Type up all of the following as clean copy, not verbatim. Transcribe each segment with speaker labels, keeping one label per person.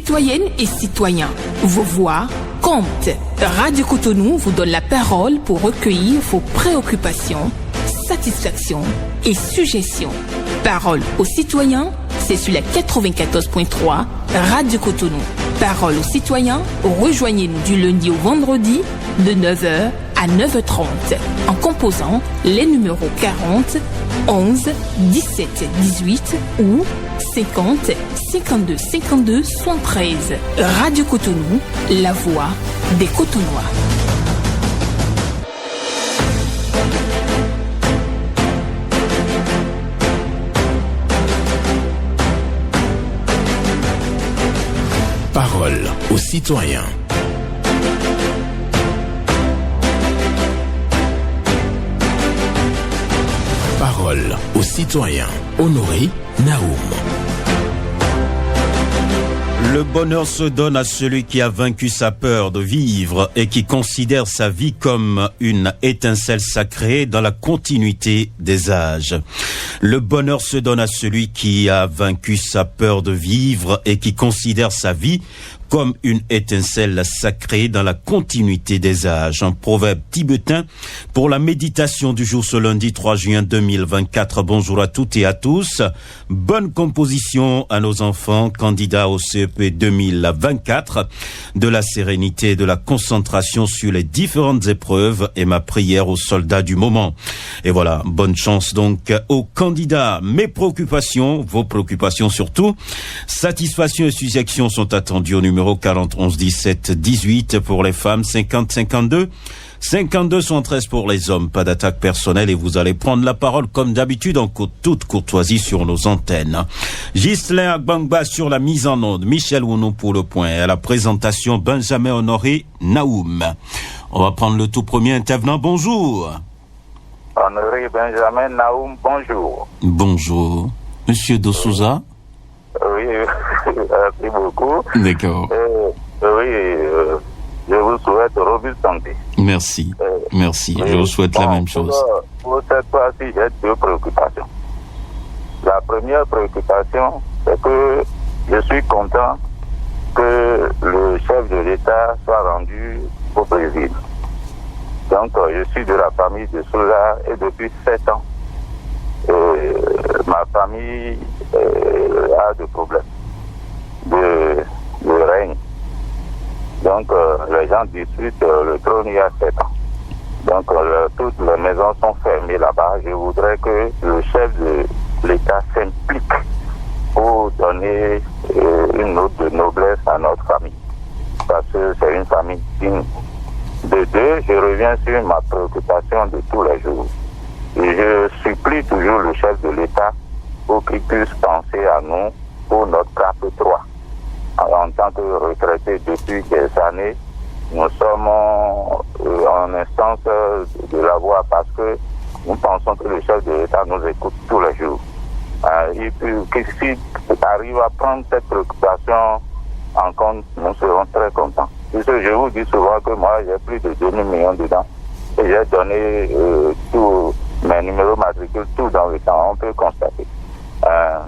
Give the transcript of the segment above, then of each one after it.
Speaker 1: Citoyennes et citoyens, vos voix comptent. Radio Cotonou vous donne la parole pour recueillir vos préoccupations, satisfactions et suggestions. Parole aux citoyens, c'est sur la 94.3 Radio Cotonou. Parole aux citoyens, rejoignez-nous du lundi au vendredi de 9h à 9h30 en composant les numéros 40 11 17 18 ou 50 52 52 73. Radio Cotonou, la voix des Cotonois.
Speaker 2: Parole aux citoyens. Parole aux citoyens. Honoré Naoum.
Speaker 3: Le bonheur se donne à celui qui a vaincu sa peur de vivre et qui considère sa vie comme une étincelle sacrée dans la continuité des âges. Le bonheur se donne à celui qui a vaincu sa peur de vivre et qui considère sa vie comme une étincelle sacrée dans la continuité des âges. Un proverbe tibétain pour la méditation du jour ce lundi 3 juin 2024. Bonjour à toutes et à tous. Bonne composition à nos enfants candidats au CEP 2024. De la sérénité et de la concentration sur les différentes épreuves et ma prière aux soldats du moment. Et voilà, bonne chance donc aux candidats. Mes préoccupations, vos préoccupations surtout. Satisfaction et suggestions sont attendues au numéro 40 11 17 18 pour les femmes, 50 52 52 113 pour les hommes. Pas d'attaque personnelle et vous allez prendre la parole comme d'habitude en toute courtoisie sur nos antennes. Ghislain Agbangba sur la mise en onde, Michel Wounou pour le point et à la présentation Benjamin Honoré Naoum. On va prendre le tout premier intervenant. Bonjour.
Speaker 4: Honoré Benjamin Naoum, bonjour.
Speaker 3: Bonjour. Monsieur De Souza.
Speaker 4: Oui, merci beaucoup.
Speaker 3: D'accord.
Speaker 4: Je vous souhaite robuste santé.
Speaker 3: Merci. Merci. Je vous souhaite la même chose.
Speaker 4: Pour cette fois-ci, j'ai deux préoccupations. La première préoccupation, c'est que je suis content que le chef de l'État soit rendu au Brésil. Donc, je suis de la famille de Souza et depuis 7 ans, ma famille a des problèmes de règne. Donc, les gens disputent le trône il y a 7 ans. Donc, toutes les maisons sont fermées là-bas. Je voudrais que le chef de l'État s'implique pour donner une note de noblesse à notre famille. Parce que c'est une famille digne. De deux, je reviens sur ma préoccupation de tous les jours. Et je supplie toujours le chef de l'État pour qu'il puisse penser à nous pour notre CAP 3. En tant que retraité depuis des années, nous sommes en instance de la voix parce que nous pensons que le chef de l'État nous écoute tous les jours. Et puis, s'il arrive à prendre cette préoccupation en compte, nous serons très contents. Parce que je vous dis souvent que moi, j'ai plus de 2 000 millions dedans. Et j'ai donné tous mes numéros matricules, tout dans le temps. On peut constater.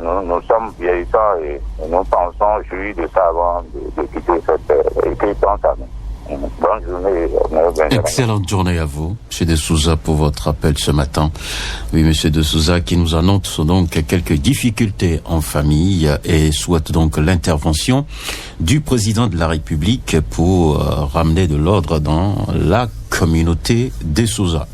Speaker 4: Nous sommes vieillissants et nous pensons jouir de ça avant de quitter cette terre. Et qu'ils pensent à nous. Bonne journée.
Speaker 3: Excellente journée à vous, M. De Souza, pour votre appel ce matin. Oui, M. De Souza, qui nous annonce donc quelques difficultés en famille et souhaite donc l'intervention du président de la République pour ramener de l'ordre dans la communauté des Souza.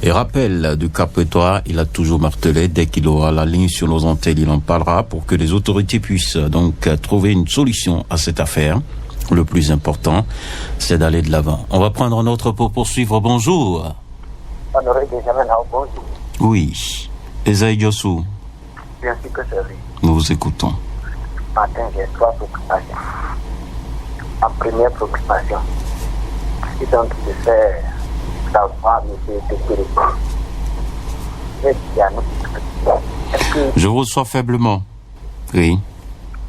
Speaker 3: Et rappel du Cap-Étoile, il a toujours martelé, dès qu'il aura la ligne sur nos antennes, il en parlera pour que les autorités puissent donc trouver une solution à cette affaire. Le plus important, c'est d'aller de l'avant. On va prendre un autre pour poursuivre. Bonjour.
Speaker 4: Honoré Benjamin, bonjour.
Speaker 3: Oui. Esaïe Diossou.
Speaker 4: Bien sûr que c'est lui.
Speaker 3: Nous vous écoutons.
Speaker 4: Matin, j'ai 3 préoccupations. Ma première préoccupation, c'est donc de faire savoir M. Tékéréko.
Speaker 3: Je vous reçois faiblement. Oui.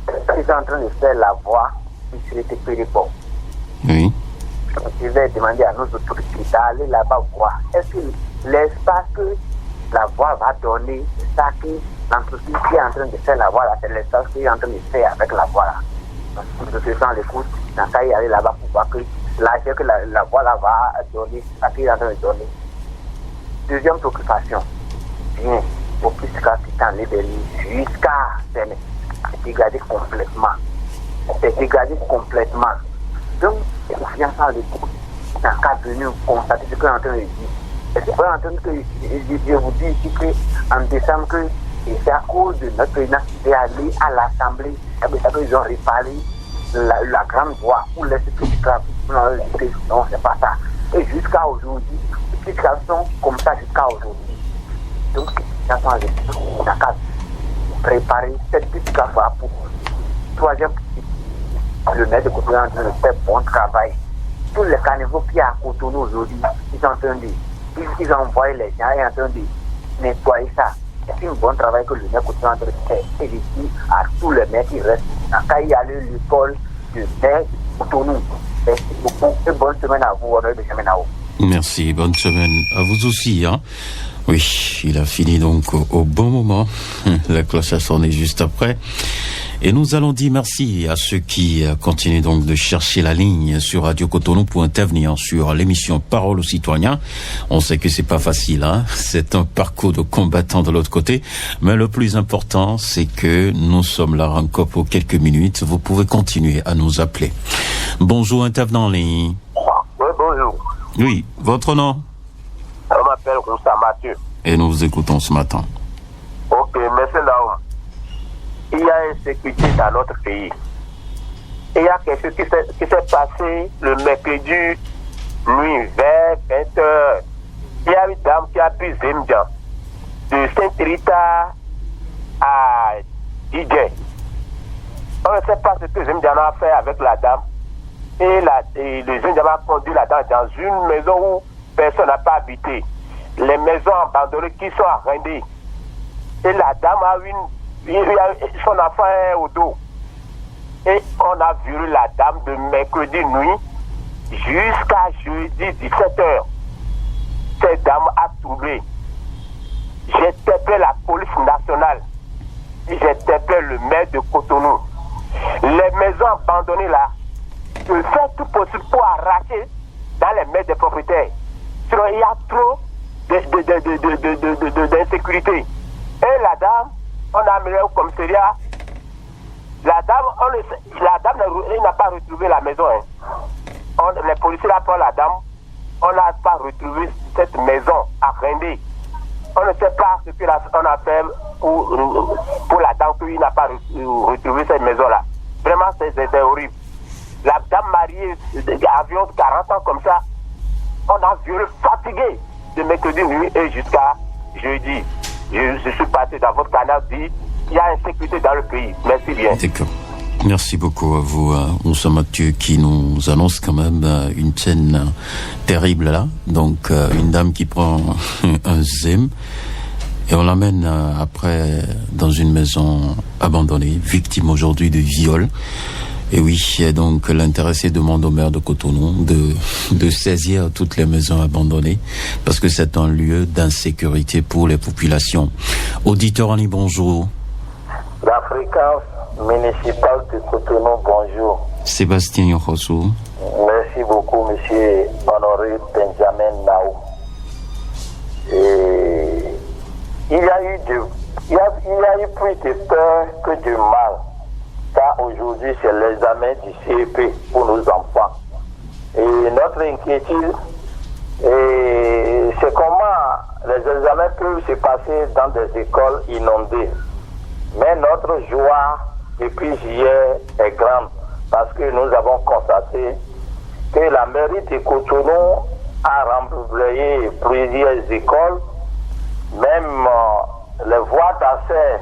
Speaker 4: Ils sont en train de faire la voix.
Speaker 3: Oui.
Speaker 4: Je vais demander à nos autorités d'aller là-bas voir. Est-ce que l'espace que la voix va donner, c'est ça que l'entreprise qui est en train de faire la voie là, c'est l'espace qui est en train de faire avec la voie là.
Speaker 5: de se faire l'écoute, dans ça, il aller là-bas pour voir que l'argent que la voie là va donner, à qui il est en train de donner. Deuxième préoccupation, bien, au plus qu'à quitter en Libérie, jusqu'à c'est dégradé complètement. C'est dégradé complètement. Donc, confiance en l'écoute, dans le cas venu, constater ce qu'on est en train de dire. Et c'est pas en train que je vous dis ici qu'en décembre, que c'est à cause de notre président qui est allé à l'Assemblée, et bien, ils ont réparé la grande voie pour laisser tout le trafic. Non, c'est pas ça. Et jusqu'à aujourd'hui, les situations comme ça jusqu'à aujourd'hui. Donc, on a qu'à préparer cette petite voie pour troisième, le maire de Cotonou est en train de faire bon travail. Tous les caniveaux qui sont à Cotonou aujourd'hui, ils sont en train de. Ils ont envoyé les gens et en train de nettoyer ça. C'est un bon travail que le maire Cotonou est en train de faire. Et je dis à tous les maires qui restent, quand il y a l'école du maire Cotonou. Merci beaucoup et bonne semaine à vous, Honoré Benjamin Nao.
Speaker 3: Merci, bonne semaine à vous aussi. Hein. Oui, il a fini donc au bon moment. La cloche a sonné juste après. Et nous allons dire merci à ceux qui continuent donc de chercher la ligne sur Radio Cotonou pour intervenir sur l'émission Parole aux citoyens. On sait que c'est pas facile, hein. C'est un parcours de combattants de l'autre côté. Mais le plus important, c'est que nous sommes là encore pour quelques minutes. Vous pouvez continuer à nous appeler. Bonjour, intervenant en ligne.
Speaker 4: Oui, bonjour.
Speaker 3: Oui, votre nom?
Speaker 4: Je m'appelle Roussa Mathieu.
Speaker 3: Et nous vous écoutons ce matin.
Speaker 4: Ok, merci Naoum. Il y a une sécurité dans notre pays. Il y a quelque chose qui s'est passé le mercredi nuit vers 20h. Il y a une dame qui a pris Zemdjan de Saint-Rita à Didier. On ne sait pas ce que Zemdjan a fait avec la dame. Et le Zemdjan a conduit la dame dans une maison où personne n'a pas habité. Les maisons abandonnées qui sont arrendées. Et la dame a son enfant est au dos. Et on a vu la dame de mercredi nuit jusqu'à jeudi 17h. Cette dame a troublé. J'ai interpellé la police nationale. Et j'ai interpellé le maire de Cotonou. Les maisons abandonnées là, je fais tout possible pour arracher dans les mains des propriétaires. Sinon, il y a trop d'insécurité. Et la dame, on a amené au commissariat. La dame, il n'a pas retrouvé la maison. Hein. Les policiers là pour la dame, on n'a pas retrouvé cette maison arrendée. On ne sait pas ce qu'on a fait pour la dame qu'il n'a pas retrouvé cette maison là. Vraiment, c'est horrible. La dame mariée avion de 40 ans comme ça, on a vu le fatigué de mercredi nuit et jusqu'à jeudi. Je suis passé dans votre canal, dit il y a insécurité dans le pays. Merci bien.
Speaker 3: D'accord. Merci beaucoup à vous, Moussa Mathieu, qui nous annonce quand même une scène terrible là. Donc, une dame qui prend un Zem et on l'amène après dans une maison abandonnée, victime aujourd'hui de viol. Et oui, donc l'intéressé demande au maire de Cotonou de saisir toutes les maisons abandonnées parce que c'est un lieu d'insécurité pour les populations. Auditeur en ligne, bonjour.
Speaker 6: La fréquence municipale de Cotonou, bonjour.
Speaker 3: Sébastien Yokosu.
Speaker 6: Merci beaucoup, monsieur Honoré Benjamin Nao. Et il y a eu plus de peur que de mal. Car aujourd'hui, c'est l'examen du CEP pour nos enfants. Et notre inquiétude, c'est comment les examens peuvent se passer dans des écoles inondées. Mais notre joie, depuis juillet, est grande parce que nous avons constaté que la mairie de Cotonou a remblayé plusieurs écoles, même les voies d'accès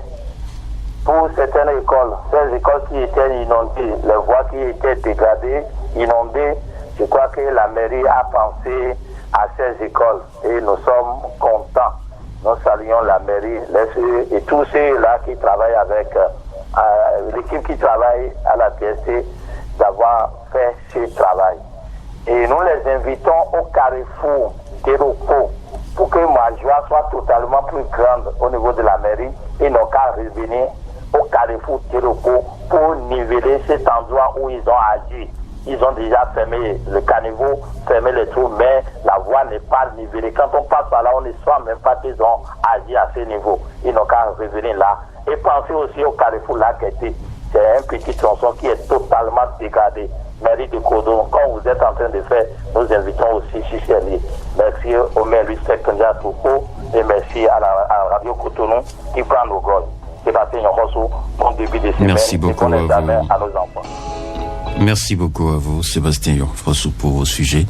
Speaker 6: pour certaines écoles, ces écoles qui étaient inondées, les voies qui étaient dégradées, inondées, je crois que la mairie a pensé à ces écoles et nous sommes contents. Nous saluons la mairie et tous ceux-là qui travaillent avec l'équipe qui travaille à la PSC d'avoir fait ce travail. Et nous les invitons au carrefour Teroko pour que ma joie soit totalement plus grande au niveau de la mairie et non qu'à revenir au carrefour Teroko pour niveler libérer cet endroit où ils ont agi. Ils ont déjà fermé le caniveau, fermé les trous, mais la voie n'est pas nivellée. Quand on passe par là, on ne sent même pas qu'ils ont agi à ce niveau. Ils n'ont qu'à revenir là. Et pensez aussi au carrefour Laqueté. C'est un petit tronçon qui est totalement dégradé. Mairie de Cotonou, quand vous êtes en train de faire, nous invitons aussi Chicheli. Merci au maire Louis Sekendia Touko et merci à la Radio Cotonou qui prend nos gosses. Sébastien Yomosu, bon début de semaine.
Speaker 3: Merci beaucoup
Speaker 6: à nos enfants.
Speaker 3: Merci beaucoup à vous, Sébastien Yomosu, pour vos sujets.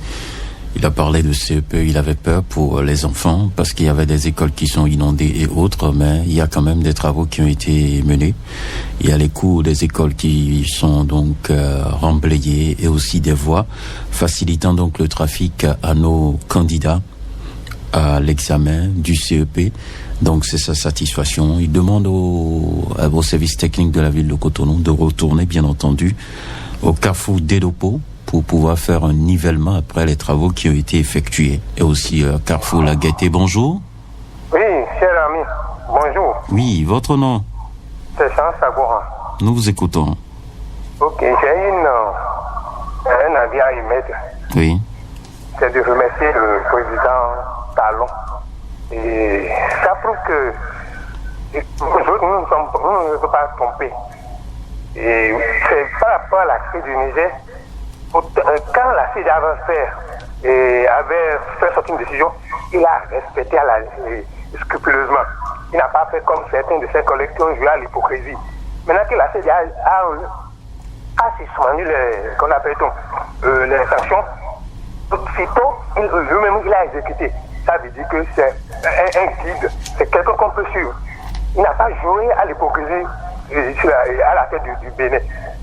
Speaker 3: Il a parlé de CEP, il avait peur pour les enfants parce qu'il y avait des écoles qui sont inondées et autres, mais il y a quand même des travaux qui ont été menés. Il y a les cours des écoles qui sont donc remblayés et aussi des voies facilitant donc le trafic à nos candidats à l'examen du CEP. Donc c'est sa satisfaction. Il demande au service technique de la ville de Cotonou de retourner, bien entendu, au carrefour d'Edopo pour pouvoir faire un nivellement après les travaux qui ont été effectués. Et aussi carrefour La Gaîté. Bonjour.
Speaker 7: Oui, cher ami, bonjour.
Speaker 3: Oui, votre nom?
Speaker 7: C'est Jean Sagoran.
Speaker 3: Nous vous écoutons.
Speaker 7: Ok, j'ai un avis à émettre.
Speaker 3: Oui.
Speaker 7: C'est de remercier le président Talon. Et ça prouve que nous ne sommes pas trompés. Et c'est par rapport à la crise du Niger, quand la CEDEAO avait fait sortir une décision, il a respecté scrupuleusement. Il n'a pas fait comme certains de ses collègues qui ont joué à l'hypocrisie. Maintenant que la CEDEAO a suspendu les sanctions, sitôt, lui-même il a exécuté. Ça veut dire que c'est un guide, c'est quelqu'un qu'on peut suivre. Il n'a pas joué à l'hypocrisie à la tête du Bénin.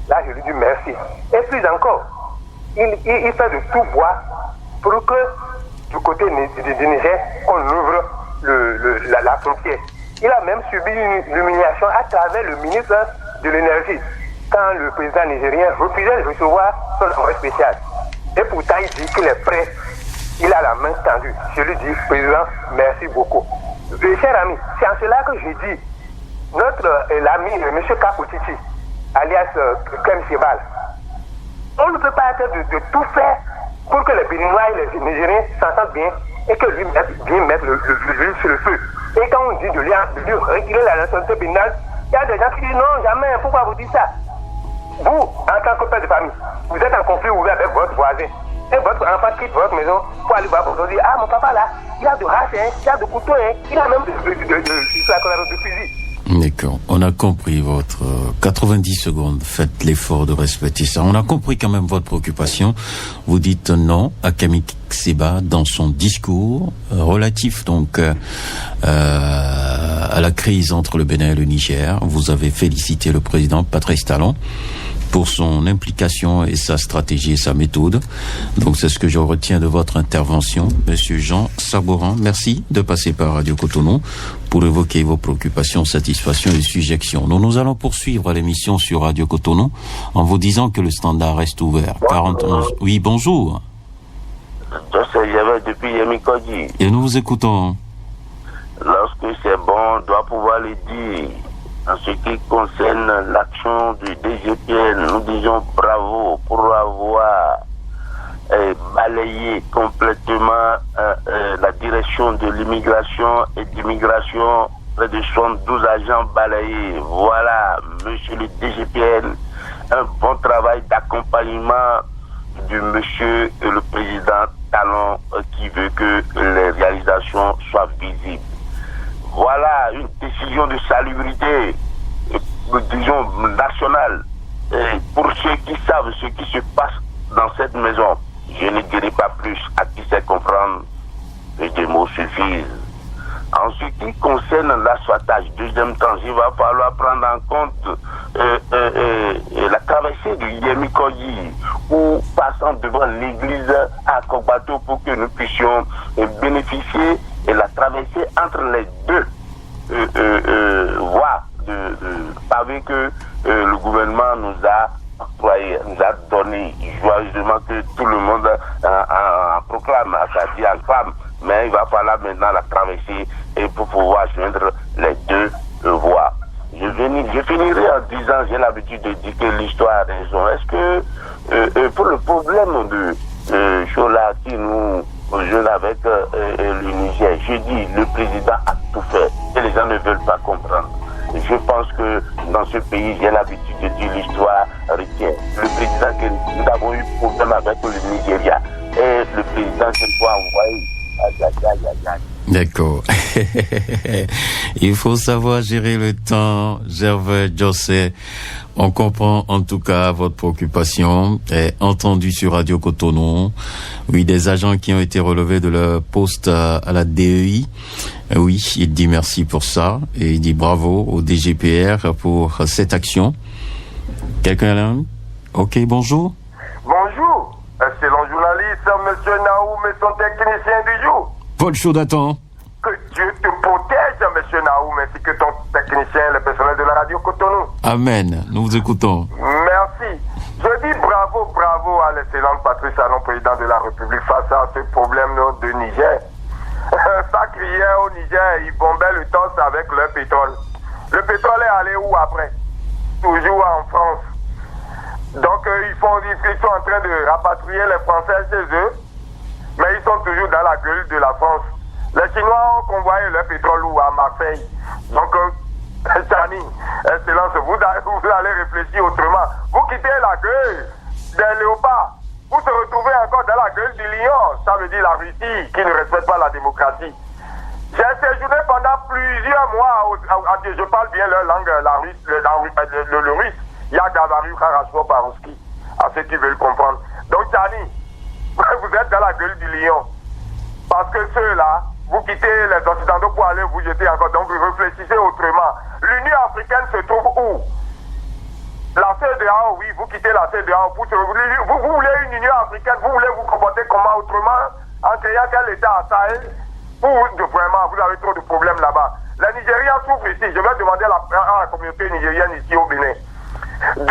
Speaker 7: Là, je lui dis merci. Et plus encore, il fait de tout bois pour que du côté du Niger, on ouvre la frontière. Il a même subi une humiliation à travers le ministre de l'énergie quand le président nigérien refusait de recevoir son envoyé spécial. Et pourtant, il dit qu'il est prêt. Il a la main tendue. Je lui dis, président, merci beaucoup. Cher ami, c'est en cela que je dis, l'ami, M. Kapouchichi, alias Kem Sebal, on ne peut pas être de tout faire pour que les Béninois et les Nigériens s'entendent bien et que lui vienne mettre l'huile sur le feu. Et quand on dit de lui retirer la nationalité pénale, il y a des gens qui disent non, jamais, pourquoi vous dites ça? Vous, en tant que père de famille, vous êtes en conflit ouvert avec votre voisin. Et votre enfant quitte votre maison pour aller voir votre dire, ah, mon papa là, il a de race, il a de couteau, il a même de fusil.
Speaker 3: D'accord, on a compris votre 90 secondes, faites l'effort de respecter ça. On a compris quand même votre préoccupation. Vous dites non à Camille Seba dans son discours relatif donc à la crise entre le Bénin et le Niger. Vous avez félicité le président Patrice Talon pour son implication et sa stratégie et sa méthode. Donc c'est ce que je retiens de votre intervention, Monsieur Jean Saboran. Merci de passer par Radio Cotonou pour évoquer vos préoccupations, satisfactions et suggestions. Nous allons poursuivre l'émission sur Radio Cotonou en vous disant que le standard reste ouvert. 41. Oui, bonjour.
Speaker 6: J'avais depuis Yemikoji.
Speaker 3: Et nous vous écoutons.
Speaker 6: Lorsque c'est bon, on doit pouvoir le dire. En ce qui concerne l'action du DGPN, nous disons bravo pour avoir balayé complètement la direction de l'immigration et d'immigration, près de 72 agents balayés. Voilà, monsieur le DGPN, un bon travail d'accompagnement du monsieur le président Talon qui veut que les réalisations soient visibles. Voilà une décision de salubrité, disons, nationale. Et pour ceux qui savent ce qui se passe dans cette maison, je ne dirai pas plus, à qui sait comprendre, et des mots suffisent. En ce qui concerne l'asphaltage, deuxième temps, il va falloir prendre en compte la traversée du Yemikoyi, ou passant devant l'église à Kogbato pour que nous puissions bénéficier de la traversée entre les deux voies de pavé que le gouvernement nous a octroyé, nous a donné joyeusement, que tout le monde en proclame, c'est-à-dire en femme. Mais il va falloir maintenant la traverser et pour pouvoir joindre les deux voies.
Speaker 4: je finirai en disant, j'ai l'habitude de dire que l'histoire a raison. Est-ce que pour le problème de Chola qui nous jeune avec le Niger, je dis le président a tout fait et les gens ne veulent pas comprendre. Je pense que dans ce pays, j'ai l'habitude de dire l'histoire retient. Le président que nous avons eu problème avec le Nigeria et le président qu'il faut envoyer.
Speaker 3: D'accord. Il faut savoir gérer le temps, Gervais Jossé. On comprend en tout cas votre préoccupation, entendue sur Radio Cotonou. Oui, des agents qui ont été relevés de leur poste à la DEI. Oui, il dit merci pour ça et il dit bravo au DGPR pour cette action. Quelqu'un là? Ok, bonjour.
Speaker 7: Bonjour, excellent journaliste, monsieur Naoum et son technicien du jour.
Speaker 3: Paul Chaudatan.
Speaker 7: Que Dieu te protège, monsieur Naoum, ainsi que ton technicien et le personnel de la radio Cotonou.
Speaker 3: Amen, nous vous écoutons.
Speaker 7: Merci. Je dis bravo à l'excellente Patrice Talon, président de la République, face à ce problème de Niger. Ça criait au Niger, ils bombaient le torse avec leur pétrole. Le pétrole est allé où après? Toujours en France. Donc ils sont en train de rapatrier les Français chez eux, mais ils sont toujours dans la gueule de la France. Les Chinois ont convoyé leur pétrole où? À Marseille. Donc, Chani, excellence, vous allez réfléchir autrement. Vous quittez la gueule des léopards, vous se retrouvez encore dans la gueule du lion. Ça veut dire la Russie qui ne respecte pas la démocratie. J'ai séjourné pendant plusieurs mois, je parle bien leur langue, le russe. Yagavaru Kharashvo Barouski, à ceux qui veulent comprendre. Donc, Chani, vous êtes dans la gueule du lion. Parce que ceux-là, vous quittez les Occidentaux pour aller vous jeter encore. Donc, vous réfléchissez autrement. L'Union africaine se trouve où? La CEDEAO, oui, vous quittez la CEDEAO. Vous voulez une Union africaine, vous voulez vous comporter comment autrement en créant quel État à Sahel? Vraiment, vous avez trop de problèmes là-bas. Les Nigériens souffrent ici. Je vais demander à la communauté nigérienne ici au Bénin de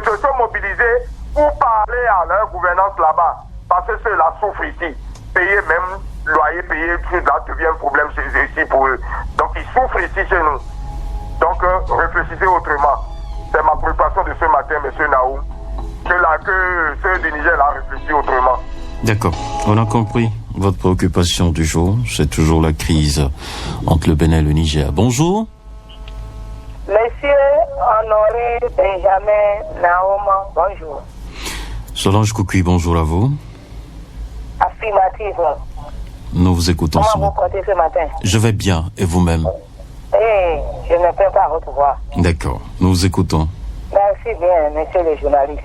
Speaker 7: se mobiliser pour parler à leur gouvernance là-bas. Parce que ceux-là souffrent ici. Payer même loyer, payer, tout là devient un problème ici pour eux. Donc ils souffrent ici chez nous. Donc réfléchissez autrement. C'est ma préoccupation de ce matin, monsieur Naoum. Que ceux du Niger là réfléchissent autrement.
Speaker 3: D'accord, on a compris votre préoccupation du jour. C'est toujours la crise entre le Bénin et le Niger. Bonjour.
Speaker 8: Monsieur Honoré Benjamin Naoum, bonjour.
Speaker 3: Solange Koukui, bonjour à vous.
Speaker 8: Affirmative.
Speaker 3: Nous vous écoutons.
Speaker 8: Comment vous comptez ce matin?
Speaker 3: Je vais bien, et vous-même?
Speaker 8: Je ne peux pas votre voix.
Speaker 3: D'accord, nous vous écoutons.
Speaker 8: Merci bien, monsieur le journaliste.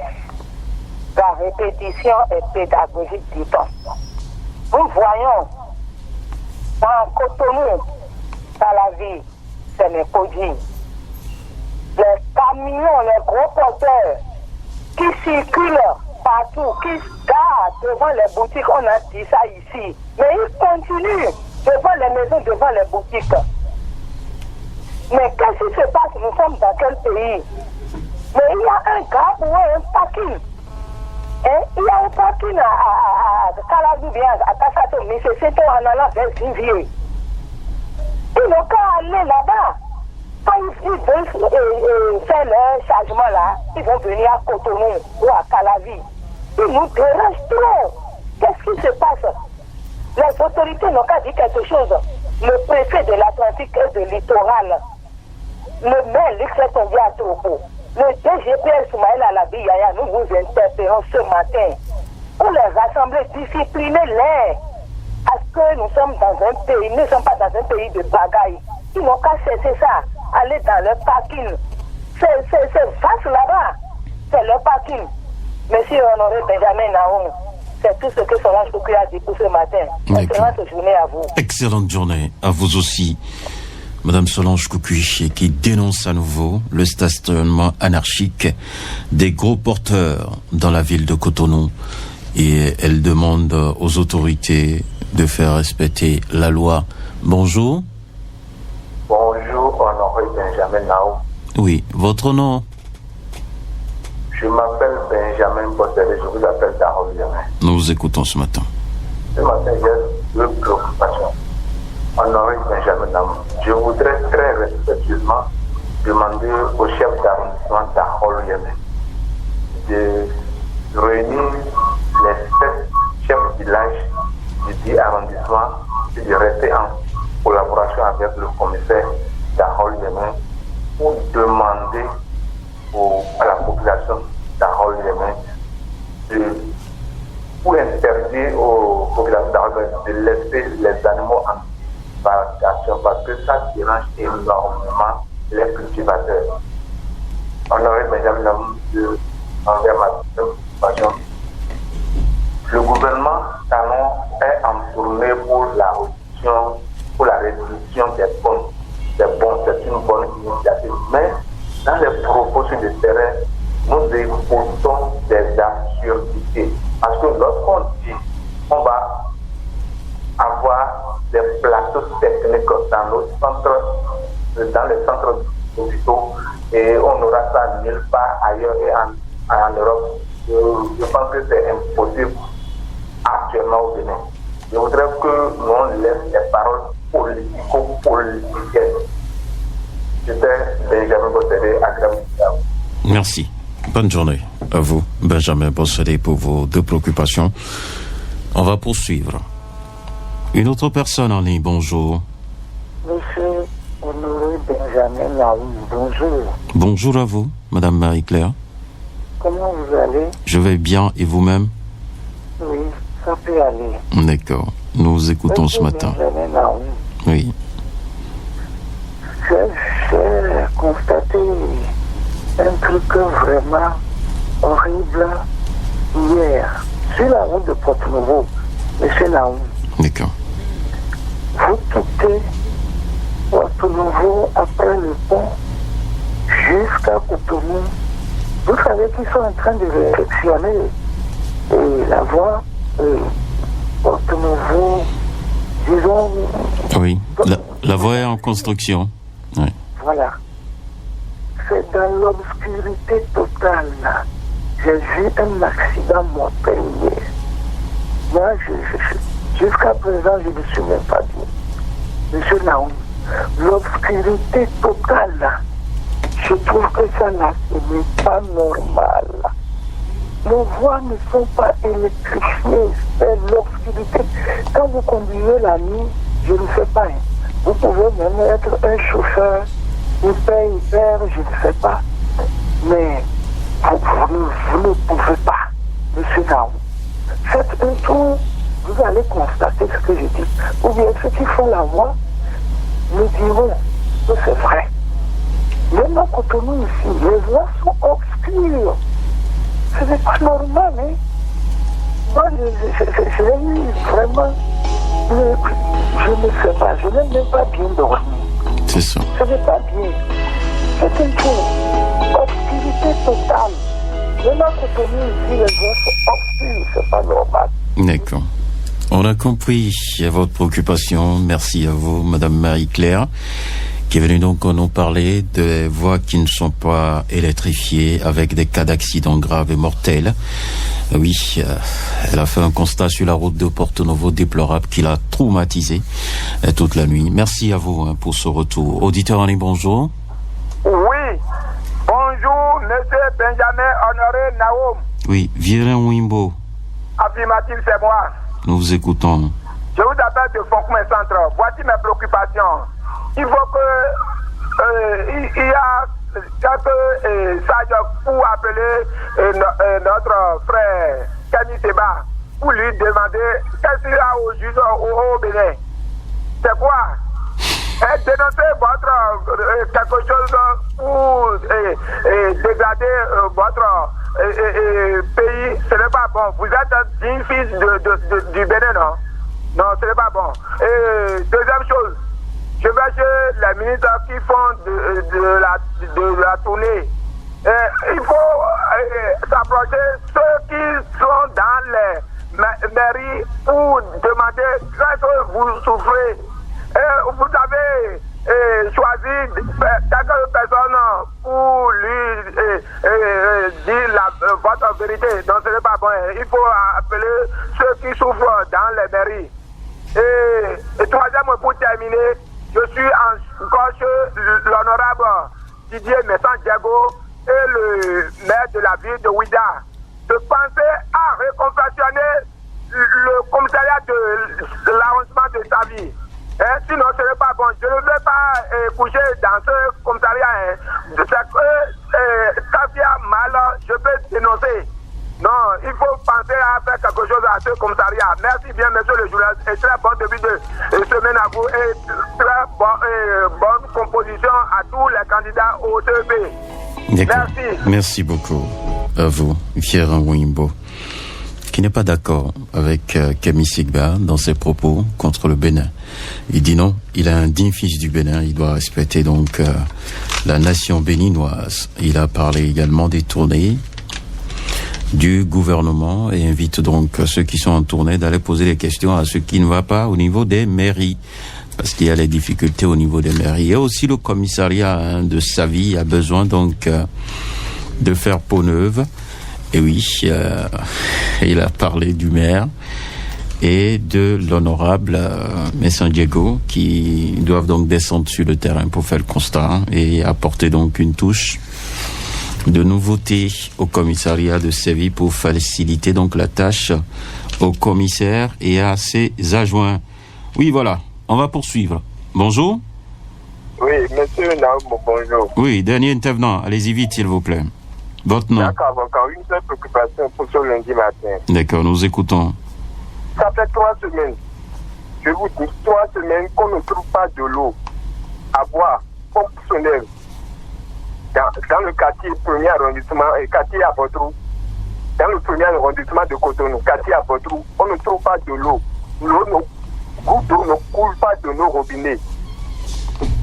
Speaker 8: La répétition est pédagogique, dit-on. Nous voyons en Cotonou, dans la vie, c'est les produits. Les camions, les gros porteurs qui circulent partout, qui garent devant les boutiques, on a dit ça ici. Mais ils continuent devant les maisons, devant les boutiques. Mais qu'est-ce qui se passe? Nous sommes dans quel pays? Mais il y a un gars ou un parking. Il y a un parking à Caladou, bien à Kassato, mais c'est en allant vers Zinvier. Ils n'ont qu'à aller là-bas. Quand ils veulent faire leur chargement là, ils vont venir à Cotonou ou à Calavi. Ils nous dérangent trop. Qu'est-ce qui se passe? Les autorités n'ont qu'à dire quelque chose. Le préfet de l'Atlantique et de littoral, le maire Luxembourg à Togo, le DGPR Soumaïla Alabi Yaya, nous vous interpellons ce matin pour les rassembler, discipliner-les. Parce que nous sommes dans un pays, nous ne sommes pas dans un pays de bagaille. Ils n'ont qu'à cesser ça, aller dans leur parking. C'est vaste là-bas. C'est leur parking. Monsieur Honoré Benjamin Naoum, c'est tout ce que Solange Koukui a dit pour ce matin. Excellente journée à vous.
Speaker 3: Excellente journée à vous aussi, Madame Solange Koukui, qui dénonce à nouveau le stationnement anarchique des gros porteurs dans la ville de Cotonou. Et elle demande aux autorités de faire respecter la loi. Bonjour.
Speaker 9: Bonjour, Honoré Benjamin Naoum.
Speaker 3: Oui, votre nom?
Speaker 9: Je m'appelle Benjamin Bosselé, je vous appelle Darol Yemen.
Speaker 3: Nous vous écoutons ce matin.
Speaker 9: Ce matin, j'ai deux préoccupations. Honoré Benjamin Naoum, je voudrais très respectueusement demandé au chef d'arrondissement d'Arol-Yémen de réunir les 7 chefs de village du dit arrondissement et de rester en collaboration avec le commissaire d'Arol-Yémen pour demander à la population d'Arol-Yémen pour interdire aux populations d'Arol-Yémen de laisser les animaux en barricade parce que ça dérange énormément les cultivateurs. Honoré Benjamin envers ma participation. Le gouvernement Talon est en tournée pour la réduction des bons. C'est une bonne initiative. Mais dans les propos sur le terrain, nous écoutons des absurdités. Parce que lorsqu'on dit qu'on va avoir des plateaux techniques dans les centres d'hôpitaux et on n'aura ça nulle part ailleurs et en Europe, je pense que c'est impossible actuellement au Bénin. Je voudrais que l'on laisse les paroles politico-politiciennes. J'étais Benjamin Bossédé, agréable.
Speaker 3: Merci. Bonne journée à vous, Benjamin Bossédé, pour vos 2 préoccupations. On va poursuivre. Une autre personne en ligne, bonjour.
Speaker 8: Monsieur Honoré Benjamin Naoum, bonjour.
Speaker 3: Bonjour à vous, Madame Marie-Claire.
Speaker 8: Comment vous allez?
Speaker 3: Je vais bien, et vous-même?
Speaker 8: Oui, ça peut aller.
Speaker 3: D'accord. Nous écoutons ce matin.
Speaker 8: Benjamin Naoum.
Speaker 3: Oui.
Speaker 8: J'ai constaté un truc vraiment horrible hier sur la route de Porto-Novo, monsieur Naoum.
Speaker 3: D'accord.
Speaker 8: Vous quittez Porto-Novo après le pont jusqu'à Cotonou. Vous savez qu'ils sont en train de réfectionner la voie Porto-Novo, disons.
Speaker 3: Oui, la voie est en construction. Oui.
Speaker 8: Voilà. C'est dans l'obscurité totale. J'ai vu un accident mortel hier. Moi, jusqu'à présent, je ne suis même pas dit. Monsieur Naoum, l'obscurité totale, je trouve que ça n'est pas normal. Nos voies ne sont pas électrifiées, c'est l'obscurité. Quand vous conduisez la nuit, je ne sais pas. Vous pouvez même être un chauffeur, hyper, je ne sais pas. Mais vous ne pouvez pas, monsieur Naoum. Faites un tour, vous allez constater ce que je dis. Ou bien ceux qui font la voie nous diront que c'est vrai. Même à Cotonou ici, les voies sont obscures. Ce n'est pas normal, hein. Moi, j'ai eu vraiment... Je ne sais pas, je n'ai même pas bien dormi.
Speaker 3: C'est ça.
Speaker 8: Ce n'est pas bien. C'est un tour. Obscurité totale. Même à Cotonou ici, les voies sont obscures. C'est pas normal.
Speaker 3: D'accord. On a compris votre préoccupation. Merci à vous, Madame Marie-Claire, qui est venue donc nous parler de voies qui ne sont pas électrifiées avec des cas d'accidents graves et mortels. Oui, elle a fait un constat sur la route de Porto-Novo déplorable qui l'a traumatisé toute la nuit. Merci à vous pour ce retour. Auditeur en ligne, bonjour.
Speaker 10: Oui, bonjour, monsieur Benjamin Honoré Naoum.
Speaker 3: Oui, Viren Wimbo.
Speaker 10: Affirmatif, c'est moi.
Speaker 3: Nous vous écoutons.
Speaker 10: Je vous appelle de Foncoumé Centre. Voici mes préoccupations. Il faut que il y a quelques sages pour appeler notre frère Kani Seba pour lui demander qu'est-ce qu'il y a au juge au Bénin. C'est quoi? Dénoncer votre quelque chose pour dégrader votre pays, ce n'est pas bon. Vous êtes digne fils du Bénin, non? Non, ce n'est pas bon. Deuxième chose, je vais chez les ministres qui font de la tournée. Il faut s'approcher ceux qui sont dans les mairies pour demander qu'est-ce que vous souffrez. Vous avez choisi quelques personnes pour lui dire votre vérité. Donc ce n'est pas bon. Il faut appeler ceux qui souffrent dans les mairies. Et troisième, pour terminer, je suis encore chez l'honorable Didier Messan-Diego et le maire de la ville de Ouida de penser à reconfectionner le commissariat de l'arrondissement de Savi. Sinon, ce n'est pas bon. Je ne vais pas coucher dans ce commissariat. C'est que quand il y a mal, je peux dénoncer. Non, il faut penser à faire quelque chose à ce commissariat. Merci bien, monsieur le journaliste. Et très bon début de semaine à vous. Et très bonne composition à tous les candidats au CEP. Merci.
Speaker 3: Merci beaucoup à vous, Pierre Nwimbo, qui n'est pas d'accord avec Kémy Ségbah dans ses propos contre le Bénin. Il dit non, il est un digne fils du Bénin, il doit respecter donc la nation béninoise. Il a parlé également des tournées du gouvernement et invite donc ceux qui sont en tournée d'aller poser des questions à ce qui ne va pas au niveau des mairies, parce qu'il y a les difficultés au niveau des mairies. Et aussi le commissariat de Savi a besoin donc de faire peau neuve. Et oui, il a parlé du maire et de l'honorable Messan-Diego qui doivent donc descendre sur le terrain pour faire le constat et apporter donc une touche de nouveauté au commissariat de Séville pour faciliter donc la tâche au commissaire et à ses adjoints. Oui, voilà, on va poursuivre. Bonjour.
Speaker 7: Oui, monsieur Naoum, bonjour.
Speaker 3: Oui, dernier intervenant, allez-y vite s'il vous plaît. Votre nom.
Speaker 7: D'accord, encore une seule préoccupation pour ce lundi matin.
Speaker 3: D'accord, nous écoutons.
Speaker 7: Ça fait 3 semaines, je vous dis 3 semaines qu'on ne trouve pas de l'eau à boire fonctionnelle dans le quartier 1er arrondissement et quartier à Botrou. Dans le 1er arrondissement de Cotonou, quartier à Botrou, on ne trouve pas de l'eau. L'eau ne coule pas de nos robinets.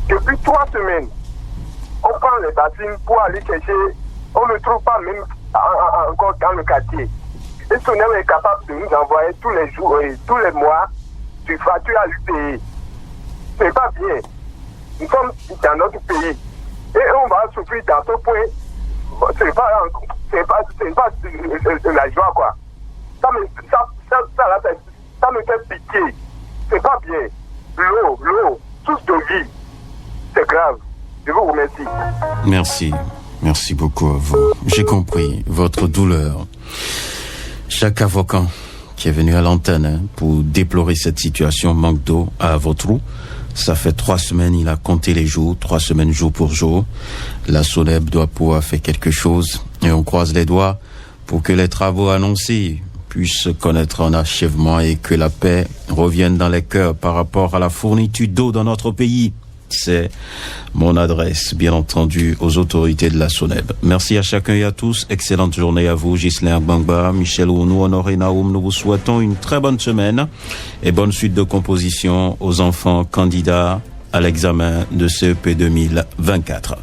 Speaker 7: Depuis 3 semaines, on prend les bassines pour aller chercher. On ne trouve pas même encore dans le quartier. Et Sonel est capable de nous envoyer tous les jours et tous les mois du facture à l'UPI. C'est pas bien. Nous sommes dans notre pays. Et on va souffrir dans ce point. C'est pas de la joie, quoi. Ça me fait pitié. C'est pas bien. L'eau, source de vie. C'est grave. Je vous remercie.
Speaker 3: Merci beaucoup à vous. J'ai compris votre douleur. Chaque avocat qui est venu à l'antenne pour déplorer cette situation manque d'eau à Votrou. Ça fait 3 semaines, il a compté les jours, 3 semaines jour pour jour. La SONEB doit pouvoir faire quelque chose et on croise les doigts pour que les travaux annoncés puissent connaître un achèvement et que la paix revienne dans les cœurs par rapport à la fourniture d'eau dans notre pays. C'est mon adresse, bien entendu, aux autorités de la SONEB. Merci à chacun et à tous. Excellente journée à vous, Ghislain Bangba, Michel Ounou, Honoré Naoum. Nous vous souhaitons une très bonne semaine et bonne suite de composition aux enfants candidats à l'examen de CEP 2024.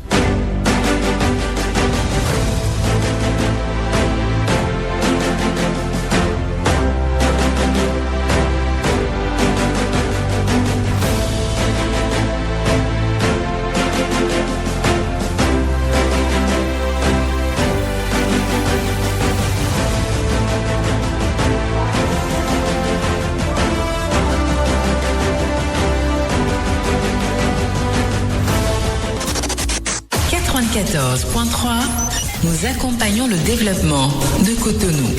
Speaker 11: Nous accompagnons le développement de Cotonou.